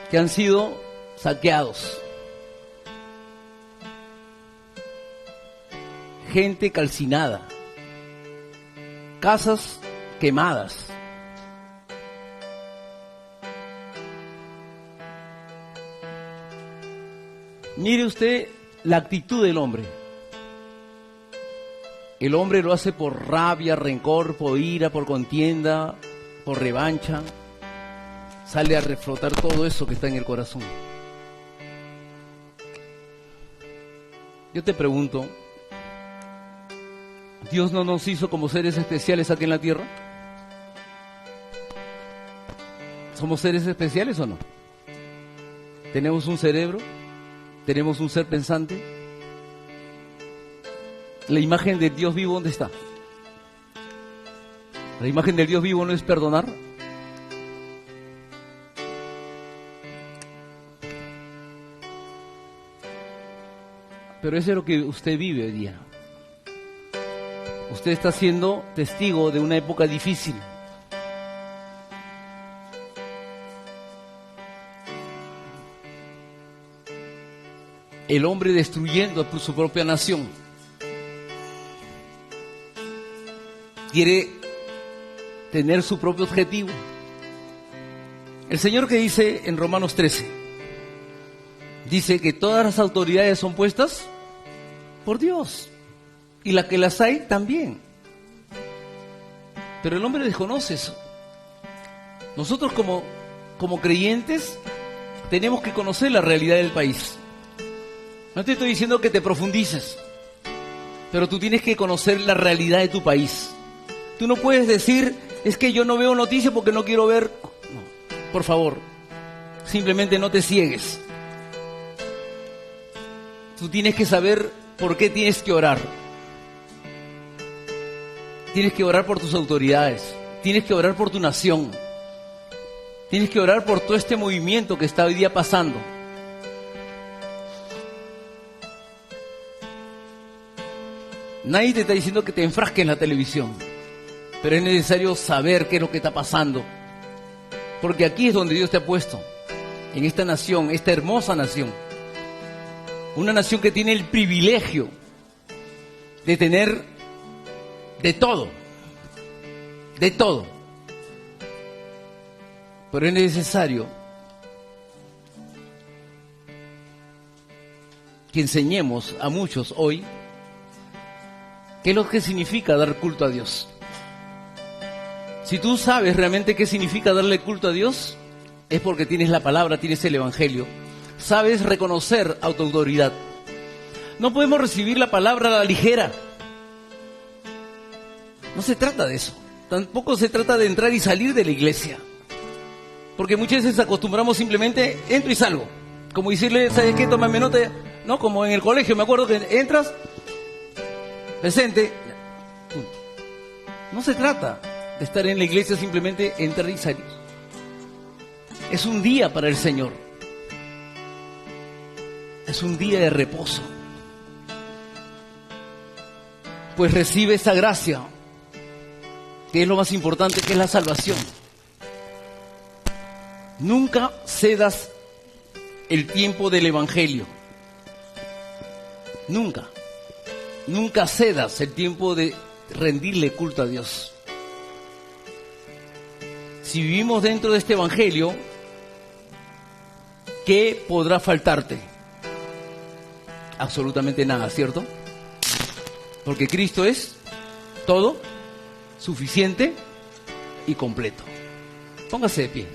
que han sido saqueados, gente calcinada, casas quemadas. Mire usted la actitud del hombre. El hombre lo hace por rabia, rencor, por ira, por contienda, por revancha. Sale a reflotar todo eso que está en el corazón. Yo te pregunto, ¿Dios no nos hizo como seres especiales aquí en la tierra? ¿Somos seres especiales o no? ¿Tenemos un cerebro? ¿Tenemos un ser pensante? La imagen del Dios vivo, ¿dónde está? La imagen del Dios vivo no es perdonar. Pero eso es lo que usted vive hoy día. Usted está siendo testigo de una época difícil. El hombre destruyendo a su propia nación. Quiere tener su propio objetivo. El Señor, que dice en Romanos 13, dice que todas las autoridades son puestas por Dios, y las que las hay también. Pero el hombre desconoce eso. Nosotros como creyentes tenemos que conocer la realidad del país. No te estoy diciendo que te profundices, pero tú tienes que conocer la realidad de tu país. Tú no puedes decir, es que yo no veo noticias porque no quiero ver. No, por favor, simplemente no te ciegues. Tú tienes que saber por qué tienes que orar. Tienes que orar por tus autoridades. Tienes que orar por tu nación. Tienes que orar por todo este movimiento que está hoy día pasando. Nadie te está diciendo que te enfrasques en la televisión, pero es necesario saber qué es lo que está pasando, porque aquí es donde Dios te ha puesto, en esta nación, esta hermosa nación, una nación que tiene el privilegio de tener de todo, pero es necesario que enseñemos a muchos hoy qué es lo que significa dar culto a Dios. Si tú sabes realmente qué significa darle culto a Dios, es porque tienes la palabra, tienes el evangelio. Sabes reconocer a tu autoridad. No podemos recibir la palabra a la ligera. No se trata de eso. Tampoco se trata de entrar y salir de la iglesia. Porque muchas veces acostumbramos simplemente, entro y salgo. Como decirle, ¿sabes qué? Tómame nota. No, como en el colegio, me acuerdo que entras, presente. No se trata de estar en la iglesia simplemente entrar y salir. Es un día para el Señor. Es un día de reposo. Pues recibe esa gracia, que es lo más importante, que es la salvación. Nunca cedas el tiempo del evangelio. Nunca cedas el tiempo de rendirle culto a Dios. Si vivimos dentro de este evangelio, ¿qué podrá faltarte? Absolutamente nada, ¿cierto? Porque Cristo es todo, suficiente y completo. Póngase de pie.